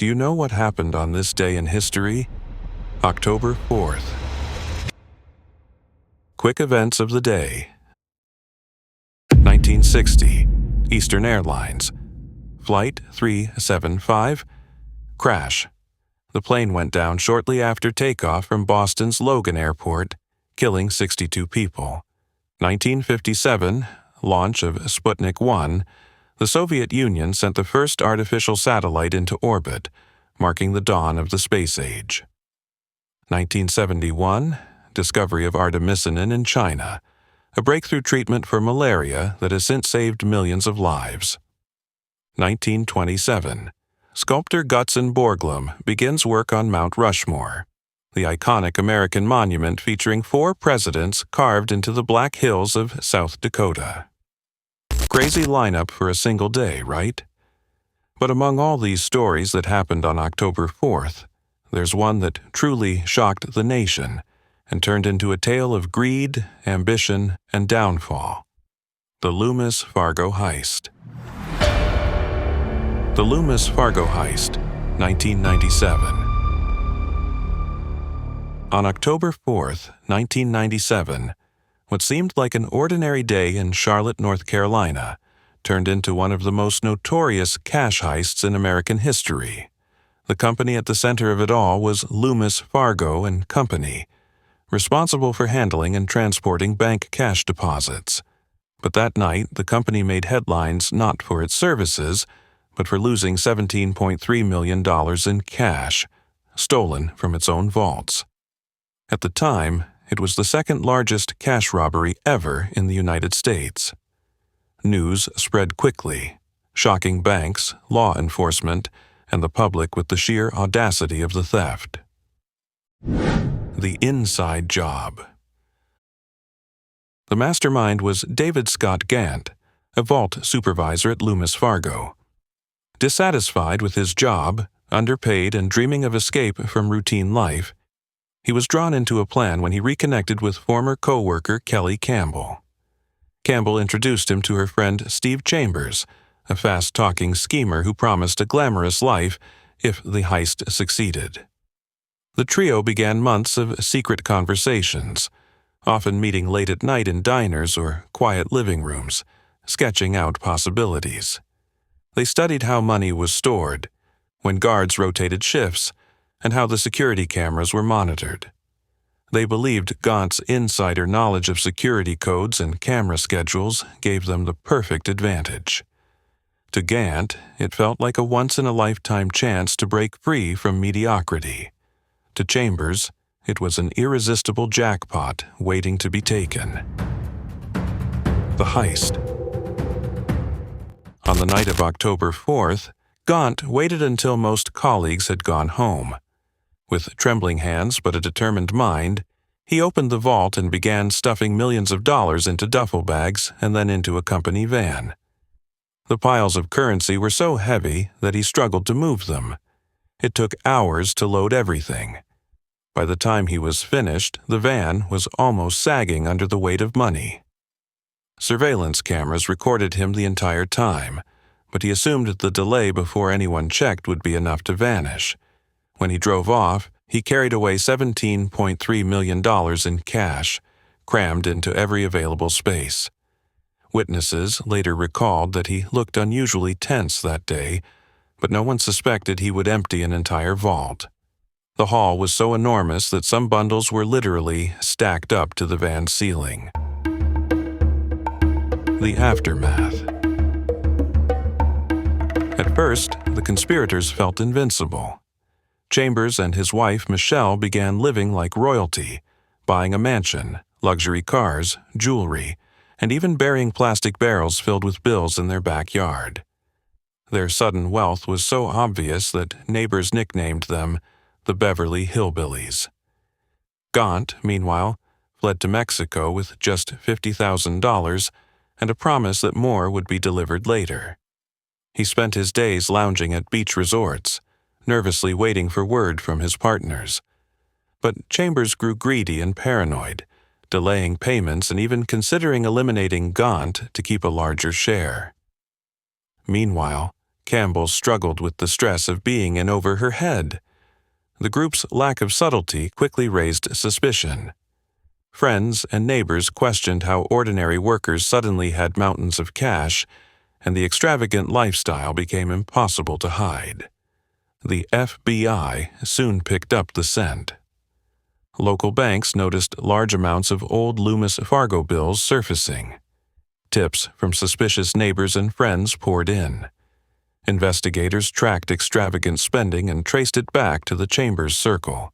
Do you know what happened on this day in history? October 4th. Quick events of the day. 1960, Eastern Airlines. Flight 375. Crash. The plane went down shortly after takeoff from Boston's Logan Airport, killing 62 people. 1957, launch of Sputnik 1. The Soviet Union sent the first artificial satellite into orbit, marking the dawn of the space age. 1971, discovery of Artemisinin in China, a breakthrough treatment for malaria that has since saved millions of lives. 1927, sculptor Gutzon Borglum begins work on Mount Rushmore, the iconic American monument featuring 4 presidents carved into the Black Hills of South Dakota. Crazy lineup for a single day, right? But among all these stories that happened on October 4th, there's one that truly shocked the nation and turned into a tale of greed, ambition, and downfall. The Loomis Fargo Heist. The Loomis Fargo Heist, 1997. On October 4th, 1997, what seemed like an ordinary day in Charlotte, North Carolina, turned into one of the most notorious cash heists in American history. The company at the center of it all was Loomis Fargo and Company, responsible for handling and transporting bank cash deposits. But that night, the company made headlines not for its services, but for losing $17.3 million in cash, stolen from its own vaults. At the time, it was the second largest cash robbery ever in the United States. News spread quickly, shocking banks, law enforcement, and the public with the sheer audacity of the theft. The inside job. The mastermind was David Scott Gant, a vault supervisor at Loomis Fargo. Dissatisfied with his job, underpaid, and dreaming of escape from routine life, he was drawn into a plan when he reconnected with former co-worker Kelly Campbell. Campbell introduced him to her friend Steve Chambers, a fast-talking schemer who promised a glamorous life if the heist succeeded. The trio began months of secret conversations, often meeting late at night in diners or quiet living rooms, sketching out possibilities. They studied how money was stored, when guards rotated shifts, and how the security cameras were monitored. They believed Gant's insider knowledge of security codes and camera schedules gave them the perfect advantage. To Gant, it felt like a once-in-a-lifetime chance to break free from mediocrity. To Chambers, it was an irresistible jackpot waiting to be taken. The heist. On the night of October 4th, Gant waited until most colleagues had gone home. With trembling hands but a determined mind, he opened the vault and began stuffing millions of dollars into duffel bags and then into a company van. The piles of currency were so heavy that he struggled to move them. It took hours to load everything. By the time he was finished, the van was almost sagging under the weight of money. Surveillance cameras recorded him the entire time, but he assumed the delay before anyone checked would be enough to vanish. When he drove off, he carried away $17.3 million in cash, crammed into every available space. Witnesses later recalled that he looked unusually tense that day, but no one suspected he would empty an entire vault. The haul was so enormous that some bundles were literally stacked up to the van's ceiling. The aftermath. At first, the conspirators felt invincible. Chambers and his wife, Michelle, began living like royalty, buying a mansion, luxury cars, jewelry, and even burying plastic barrels filled with bills in their backyard. Their sudden wealth was so obvious that neighbors nicknamed them the Beverly Hillbillies. Gant, meanwhile, fled to Mexico with just $50,000 and a promise that more would be delivered later. He spent his days lounging at beach resorts, nervously waiting for word from his partners. But Chambers grew greedy and paranoid, delaying payments and even considering eliminating Gant to keep a larger share. Meanwhile, Campbell struggled with the stress of being in over her head. The group's lack of subtlety quickly raised suspicion. Friends and neighbors questioned how ordinary workers suddenly had mountains of cash, and the extravagant lifestyle became impossible to hide. The FBI soon picked up the scent. Local banks noticed large amounts of old Loomis Fargo bills surfacing. Tips from suspicious neighbors and friends poured in. Investigators tracked extravagant spending and traced it back to the Chambers circle.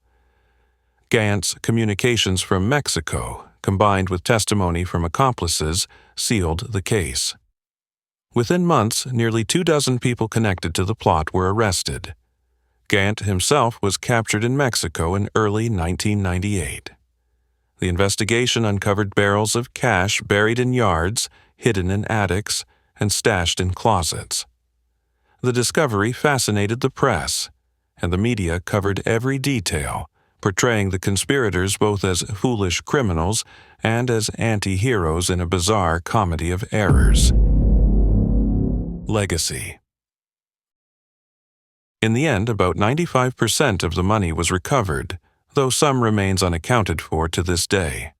Gant's communications from Mexico, combined with testimony from accomplices, sealed the case. Within months, nearly 24 people connected to the plot were arrested. Gant himself was captured in Mexico in early 1998. The investigation uncovered barrels of cash buried in yards, hidden in attics, and stashed in closets. The discovery fascinated the press, and the media covered every detail, portraying the conspirators both as foolish criminals and as anti-heroes in a bizarre comedy of errors. Legacy. In the end, about 95% of the money was recovered, though some remains unaccounted for to this day.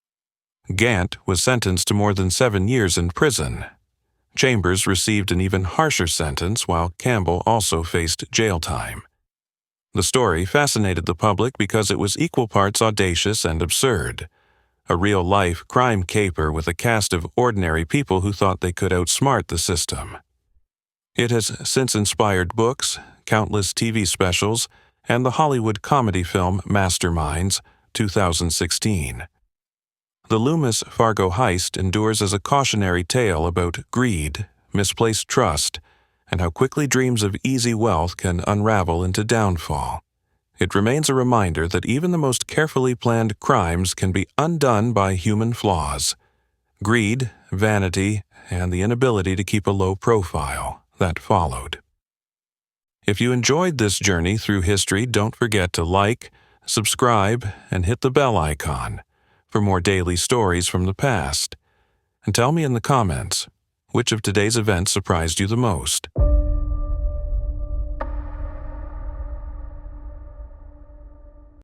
Gant was sentenced to more than 7 years in prison. Chambers received an even harsher sentence, while Campbell also faced jail time. The story fascinated the public because it was equal parts audacious and absurd. A real-life crime caper with a cast of ordinary people who thought they could outsmart the system. It has since inspired books, countless TV specials, and the Hollywood comedy film Masterminds, 2016. The Loomis Fargo Heist endures as a cautionary tale about greed, misplaced trust, and how quickly dreams of easy wealth can unravel into downfall. It remains a reminder that even the most carefully planned crimes can be undone by human flaws. Greed, vanity, and the inability to keep a low profile that followed. If you enjoyed this journey through history, don't forget to like, subscribe, and hit the bell icon for more daily stories from the past. And tell me in the comments, which of today's events surprised you the most?